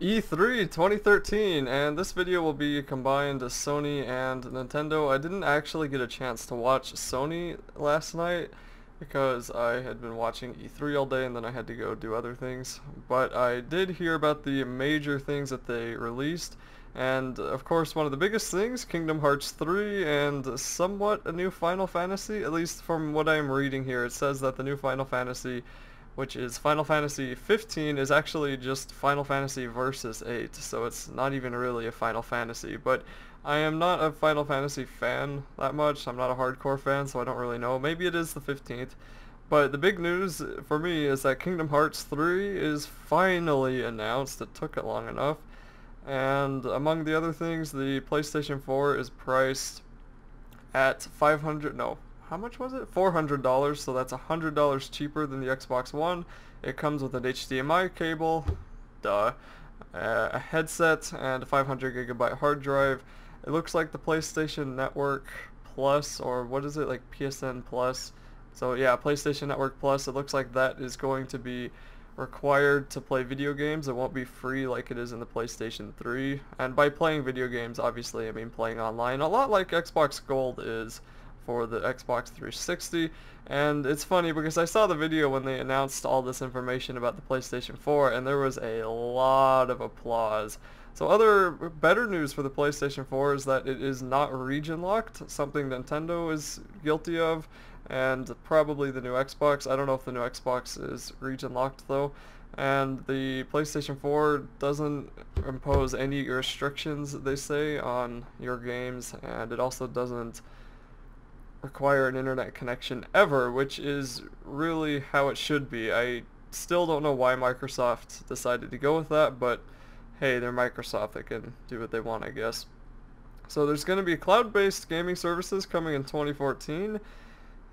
E3 2013, and this video will be combined Sony and Nintendo. I didn't actually get a chance to watch Sony last night because I had been watching E3 all day and then I had to go do other things. But I did hear about the major things that they released, and of course one of the biggest things, Kingdom Hearts 3 and somewhat a new Final Fantasy. At least from what I'm reading here, it says that the new Final Fantasy, which is Final Fantasy 15, is actually just Final Fantasy Versus 8, so it's not even really a Final Fantasy. But I am not a Final Fantasy fan that much. I'm not a hardcore fan, so I don't really know. Maybe it is the 15th. But the big news for me is that Kingdom Hearts 3 is finally announced. It took it long enough. And among the other things, the PlayStation 4 is priced at 500, no, how much was it? $400, so that's $100 cheaper than the Xbox One. It comes with an HDMI cable, duh, a headset, and a 500 gigabyte hard drive. It looks like the PlayStation Network Plus, or what is it, like PSN Plus? So yeah, PlayStation Network Plus, it looks like that is going to be required to play video games. It won't be free like it is in the PlayStation 3. And by playing video games, obviously I mean playing online, a lot like Xbox Gold is for the Xbox 360. And it's funny because I saw the video when they announced all this information about the PlayStation 4, and there was a lot of applause. So other better news for the PlayStation 4 is that it is not region locked, something Nintendo is guilty of, and probably the new Xbox. I don't know if the new Xbox is region locked though. And the PlayStation 4 doesn't impose any restrictions, they say, on your games, and it also doesn't require an internet connection ever, which is really how it should be. I still don't know why Microsoft decided to go with that, but hey, they're Microsoft, they can do what they want, I guess. So there's going to be cloud-based gaming services coming in 2014,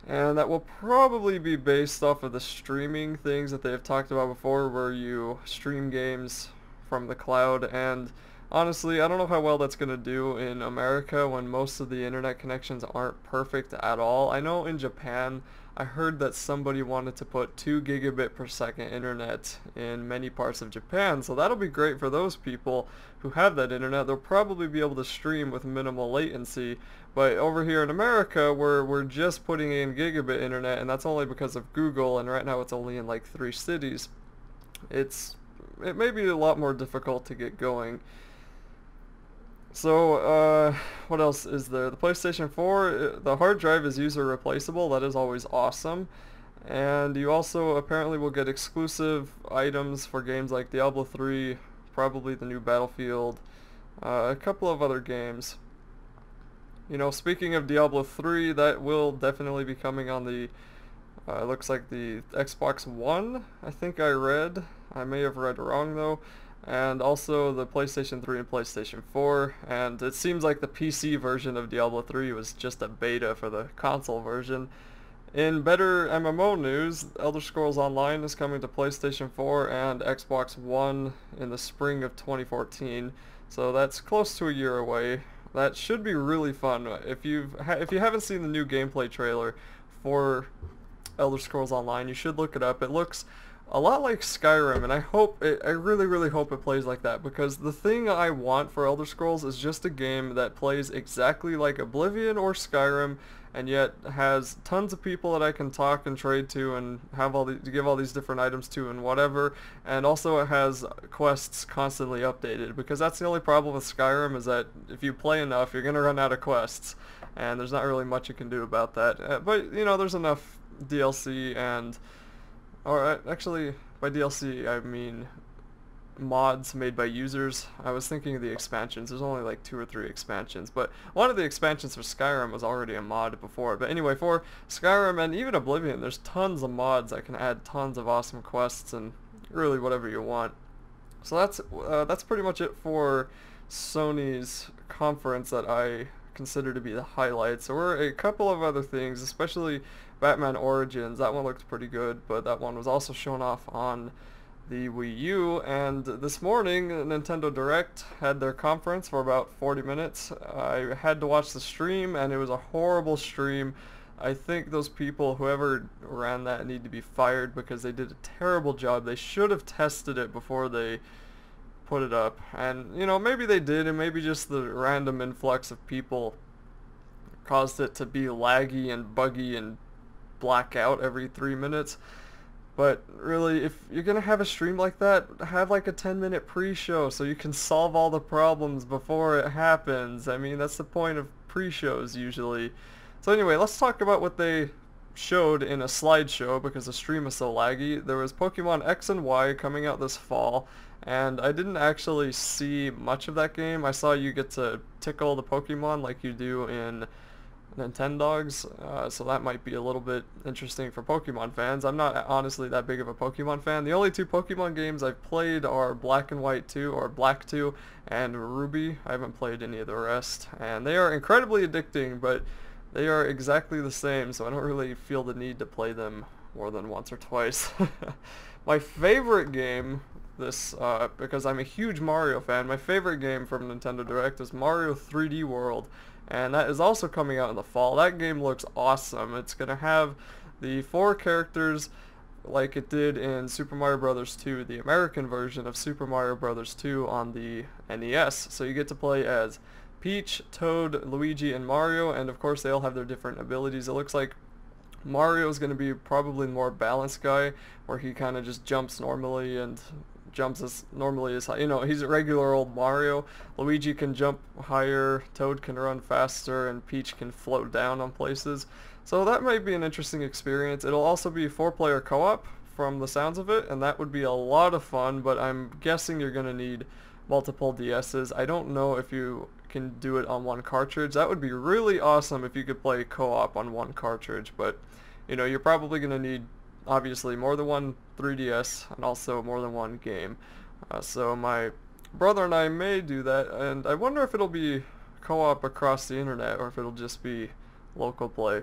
and that will probably be based off of the streaming things that they've talked about before, where you stream games from the cloud. And honestly, I don't know how well that's going to do in America when most of the internet connections aren't perfect at all. I know in Japan, I heard that somebody wanted to put 2 gigabit per second internet in many parts of Japan, so that'll be great for those people who have that internet. They'll probably be able to stream with minimal latency. But over here in America, we're just putting in gigabit internet, and that's only because of Google, and right now it's only in like 3 cities. It may be a lot more difficult to get going. So, what else is there? The PlayStation 4, the hard drive is user replaceable. That is always awesome. And you also apparently will get exclusive items for games like Diablo 3, probably the new Battlefield, a couple of other games. You know, speaking of Diablo 3, that will definitely be coming on the, looks like the Xbox One, I think I read. I may have read wrong though. And also the PlayStation 3 and PlayStation 4, and it seems like the PC version of Diablo 3 was just a beta for the console version. In better MMO news, Elder Scrolls Online is coming to PlayStation 4 and Xbox One in the spring of 2014, so that's close to a year away. That should be really fun. If you haven't seen the new gameplay trailer for Elder Scrolls Online, you should look it up. It looks a lot like Skyrim, and I really, really hope it plays like that, because the thing I want for Elder Scrolls is just a game that plays exactly like Oblivion or Skyrim, and yet has tons of people that I can talk and trade to and have give all these different items to and whatever, and also it has quests constantly updated, because that's the only problem with Skyrim, is that if you play enough, you're gonna run out of quests, and there's not really much you can do about that. But, you know, there's enough DLC and... Or actually, by DLC, I mean mods made by users. I was thinking of the expansions. There's only like 2 or 3 expansions, but one of the expansions for Skyrim was already a mod before. But anyway, for Skyrim and even Oblivion, there's tons of mods that can add tons of awesome quests and really whatever you want. So that's pretty much it for Sony's conference that I consider to be the highlights. There were a couple of other things, especially Batman Origins. That one looked pretty good, but that one was also shown off on the Wii U. And this morning, Nintendo Direct had their conference for about 40 minutes. I had to watch the stream, and it was a horrible stream. I think those people, whoever ran that, need to be fired because they did a terrible job. They should have tested it before they put it up. And, you know, maybe they did, and maybe just the random influx of people caused it to be laggy and buggy and black out every 3 minutes. But really, if you're gonna have a stream like that, have like a 10-minute pre-show so you can solve all the problems before it happens. I mean, that's the point of pre-shows usually. So anyway, let's talk about what they showed in a slideshow because the stream is so laggy. There was Pokemon X and Y coming out this fall, and I didn't actually see much of that game. I saw you get to tickle the Pokemon like you do in Nintendogs, so that might be a little bit interesting for Pokemon fans. I'm not honestly that big of a Pokemon fan. The only two Pokemon games I've played are Black and White 2, or Black 2, and Ruby. I haven't played any of the rest, and they are incredibly addicting, but they are exactly the same, so I don't really feel the need to play them more than once or twice. My favorite game, because I'm a huge Mario fan, my favorite game from Nintendo Direct is Mario 3D World. And that is also coming out in the fall. That game looks awesome. It's going to have the 4 characters like it did in Super Mario Bros. 2, the American version of Super Mario Bros. 2 on the NES. So you get to play as Peach, Toad, Luigi, and Mario, and of course they all have their different abilities. It looks like Mario is going to be probably the more balanced guy, where he kind of just jumps normally and jumps as normally as high. You know, he's a regular old Mario. Luigi can jump higher, Toad can run faster, and Peach can float down on places. So that might be an interesting experience. It'll also be 4-player co-op from the sounds of it, and that would be a lot of fun, but I'm guessing you're going to need multiple DSs. I don't know if you can do it on one cartridge. That would be really awesome if you could play co-op on one cartridge, but you know, you're probably going to need obviously more than one 3DS and also more than one game. So my brother and I may do that, and I wonder if it'll be co-op across the internet or if it'll just be local play.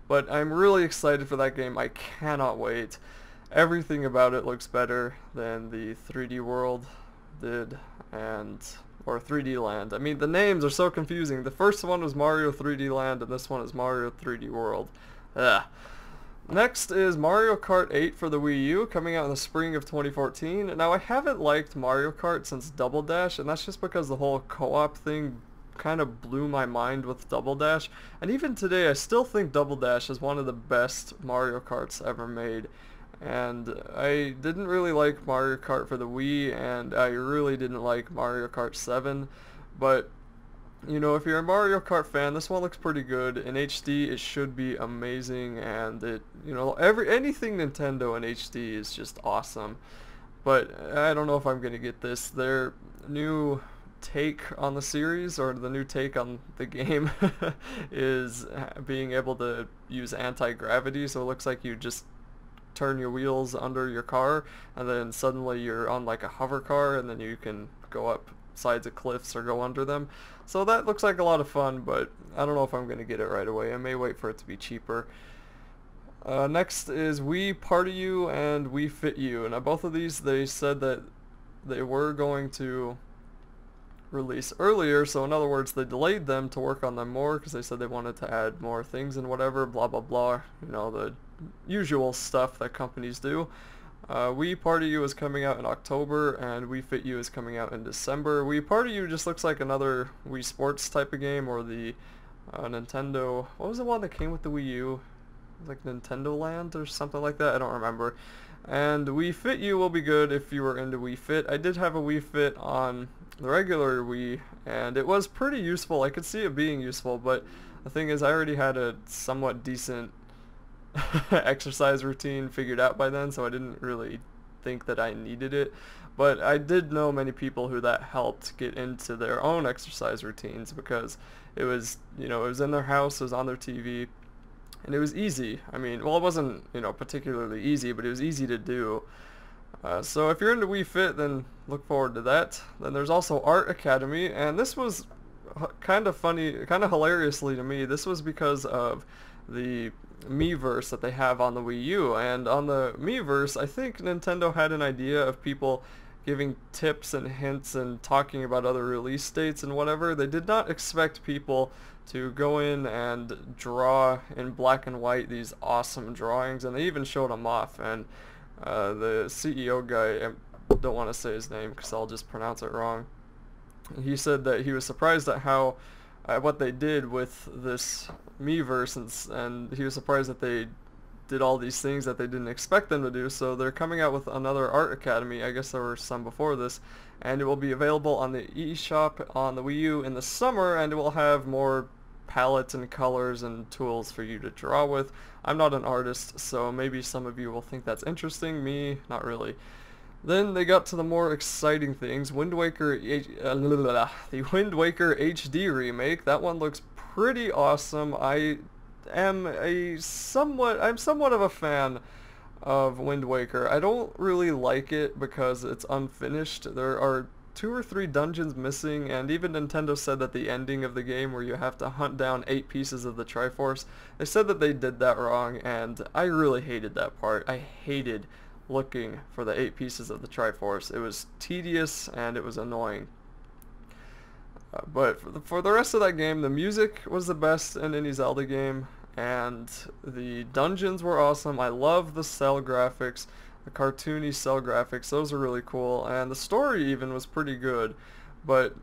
But I'm really excited for that game. I cannot wait. Everything about it looks better than the 3D World did, or 3D Land. I mean, the names are so confusing. The first one was Mario 3D Land, and this one is Mario 3D World. Ugh. Next is Mario Kart 8 for the Wii U, coming out in the spring of 2014. Now, I haven't liked Mario Kart since Double Dash, and that's just because the whole co-op thing kind of blew my mind with Double Dash. And even today, I still think Double Dash is one of the best Mario Karts ever made. And I didn't really like Mario Kart for the Wii, and I really didn't like Mario Kart 7, but you know, if you're a Mario Kart fan, this one looks pretty good. In HD, it should be amazing, and you know, anything Nintendo in HD is just awesome. But I don't know if I'm gonna get this. Their new take on the series, or the new take on the game, is being able to use anti-gravity. So it looks like you just turn your wheels under your car, and then suddenly you're on like a hover car, and then you can go up sides of cliffs or go under them. So that looks like a lot of fun, but I don't know if I'm going to get it right away. I may wait for it to be cheaper. Next is Wii Party U and Wii Fit U. Now both of these, they said that they were going to release earlier, so in other words, they delayed them to work on them more because they said they wanted to add more things and whatever, blah blah blah, you know, the usual stuff that companies do. Wii Party U is coming out in October, and Wii Fit U is coming out in December. Wii Party U just looks like another Wii Sports type of game, or the Nintendo, what was the one that came with the Wii U? Like Nintendo Land or something like that, I don't remember. And Wii Fit U will be good if you were into Wii Fit. I did have a Wii Fit on the regular Wii, and it was pretty useful. I could see it being useful, but the thing is, I already had a somewhat decent exercise routine figured out by then, so I didn't really think that I needed it. But I did know many people who that helped get into their own exercise routines, because it was, you know, it was in their house, it was on their TV, and it was easy. I mean, well, it wasn't, you know, particularly easy, but it was easy to do. So if you're into Wii Fit, then look forward to that. Then there's also Art Academy, and this was kind of funny, kind of hilariously to me. This was because of the Miiverse that they have on the Wii U, and on the Miiverse, I think Nintendo had an idea of people giving tips and hints and talking about other release dates and whatever. They did not expect people to go in and draw in black and white these awesome drawings, and they even showed them off, and the CEO guy don't want to say his name because I'll just pronounce it wrong. He said that he was surprised at how what they did with this Miiverse, and he was surprised that they did all these things that they didn't expect them to do. So they're coming out with another art academy. I guess there were some before this, and it will be available on the eShop on the Wii U in the summer, and it will have more palettes and colors and tools for you to draw with. I'm not an artist, so maybe some of you will think that's interesting. Me, not really. Then they got to the more exciting things. The Wind Waker HD remake. That one looks pretty awesome. I'm somewhat of a fan of Wind Waker. I don't really like it because it's unfinished. There are 2 or 3 dungeons missing, and even Nintendo said that the ending of the game where you have to hunt down 8 pieces of the Triforce, they said that they did that wrong, and I really hated that part. I hated looking for the 8 pieces of the Triforce. It was tedious and it was annoying. But for the rest of that game, the music was the best in any Zelda game, and the dungeons were awesome. I love the cell graphics, the cartoony cell graphics. Those are really cool, and the story even was pretty good. But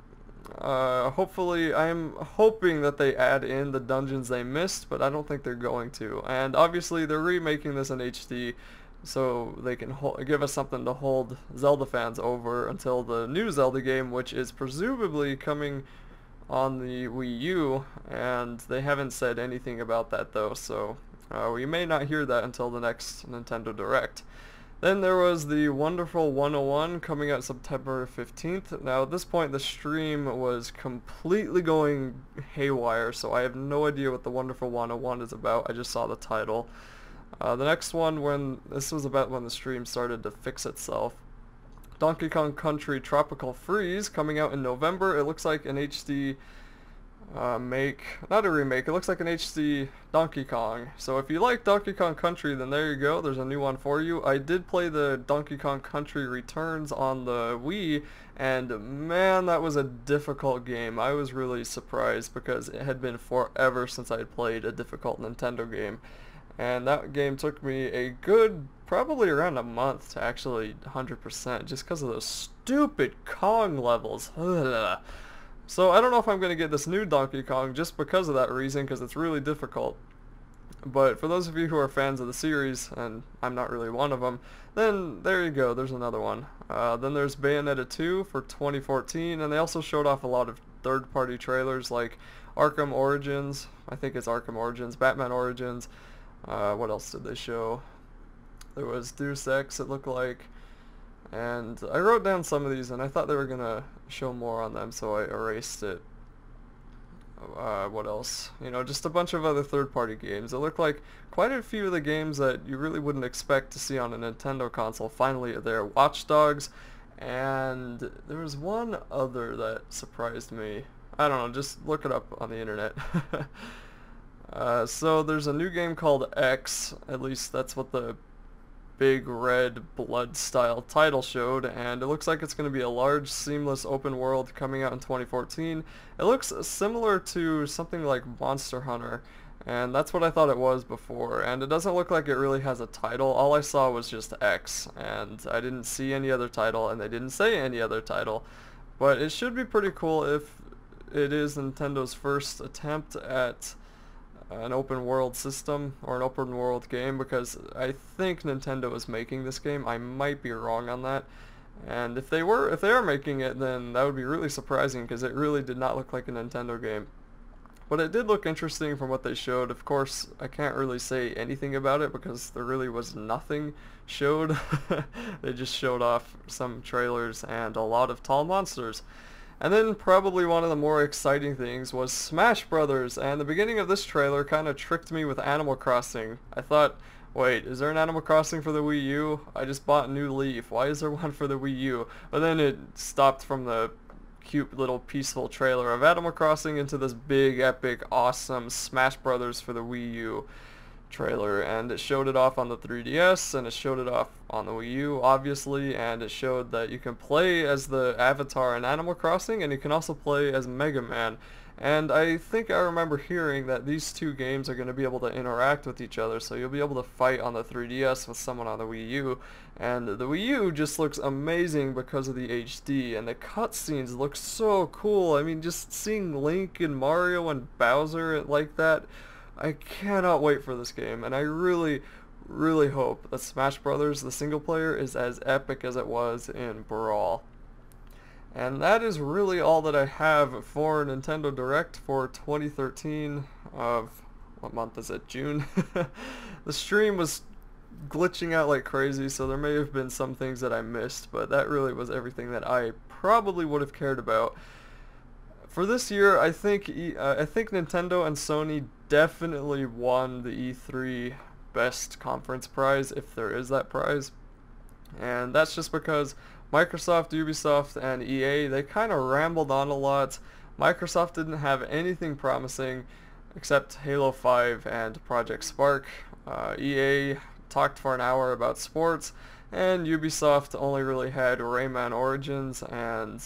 hopefully, I'm hoping that they add in the dungeons they missed, but I don't think they're going to. And obviously, they're remaking this in HD, so they can give us something to hold Zelda fans over until the new Zelda game, which is presumably coming on the Wii U, and they haven't said anything about that though, so we may not hear that until the next Nintendo Direct. Then there was the Wonderful 101 coming out September 15th. Now at this point the stream was completely going haywire, so I have no idea what the Wonderful 101 is about. I just saw the title. The next one, this was about when the stream started to fix itself. Donkey Kong Country Tropical Freeze coming out in November. It looks like an HD not a remake, it looks like an HD Donkey Kong. So if you like Donkey Kong Country, then there you go, there's a new one for you. I did play the Donkey Kong Country Returns on the Wii, and man, that was a difficult game. I was really surprised because it had been forever since I had played a difficult Nintendo game. And that game took me a good, probably around a month to actually 100%, just because of those stupid Kong levels. Ugh. So I don't know if I'm going to get this new Donkey Kong just because of that reason, because it's really difficult. But for those of you who are fans of the series, and I'm not really one of them, then there you go, there's another one. Then there's Bayonetta 2 for 2014, and they also showed off a lot of third-party trailers like Arkham Origins, I think it's Arkham Origins, Batman Origins. What else did they show? There was Deus Ex, it looked like, and I wrote down some of these and I thought they were gonna show more on them, so I erased it. What else? You know, just a bunch of other third-party games. It looked like quite a few of the games that you really wouldn't expect to see on a Nintendo console finally are there. Watch Dogs, and there was one other that surprised me. I don't know, just look it up on the internet. So there's a new game called X, at least that's what the big red blood style title showed, and it looks like it's going to be a large seamless open world coming out in 2014. It looks similar to something like Monster Hunter, and that's what I thought it was before, and it doesn't look like it really has a title. All I saw was just X, and I didn't see any other title, and they didn't say any other title, but it should be pretty cool if it is Nintendo's first attempt at an open world system or an open world game, because I think Nintendo is making this game. I might be wrong on that, and if they are making it, then that would be really surprising because it really did not look like a Nintendo game. But it did look interesting from what they showed. Of course, I can't really say anything about it because there really was nothing showed. They just showed off some trailers and a lot of tall monsters. And then probably one of the more exciting things was Smash Brothers, and the beginning of this trailer kind of tricked me with Animal Crossing. I thought, wait, is there an Animal Crossing for the Wii U? I just bought New Leaf. Why is there one for the Wii U? But then it stopped from the cute little peaceful trailer of Animal Crossing into this big, epic, awesome Smash Brothers for the Wii U trailer, and it showed it off on the 3DS, and it showed it off on the Wii U, obviously, and it showed that you can play as the avatar in Animal Crossing, and you can also play as Mega Man. And I think I remember hearing that these two games are going to be able to interact with each other, so you'll be able to fight on the 3DS with someone on the Wii U. And the Wii U just looks amazing because of the HD, and the cutscenes look so cool. I mean, just seeing Link and Mario and Bowser like that, I cannot wait for this game, and I really hope that Smash Brothers, the single player, is as epic as it was in Brawl. And that is really all that I have for Nintendo Direct for 2013 of, what month is it, June? The stream was glitching out like crazy, so there may have been some things that I missed, but that really was everything that I probably would have cared about. For this year, I think Nintendo and Sony definitely won the E3 Best Conference prize, if there is that prize. And that's just because Microsoft, Ubisoft, and EA, they kind of rambled on a lot. Microsoft didn't have anything promising except Halo 5 and Project Spark. EA talked for an hour about sports, and Ubisoft only really had Rayman Origins and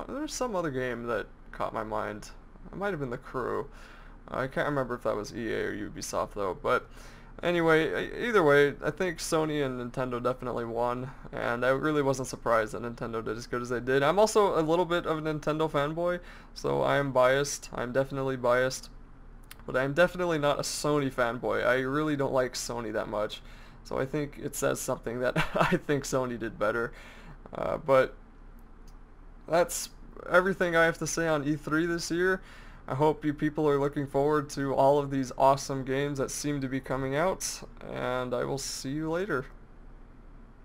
there's some other game that caught my mind. It might have been The Crew. I can't remember if that was EA or Ubisoft though, but anyway, either way, I think Sony and Nintendo definitely won, and I really wasn't surprised that Nintendo did as good as they did. I'm also a little bit of a Nintendo fanboy, so I am biased. I'm definitely biased, but I'm definitely not a Sony fanboy. I really don't like Sony that much, so I think it says something that I think Sony did better. But that's everything I have to say on E3 this year. I hope you people are looking forward to all of these awesome games that seem to be coming out, and I will see you later.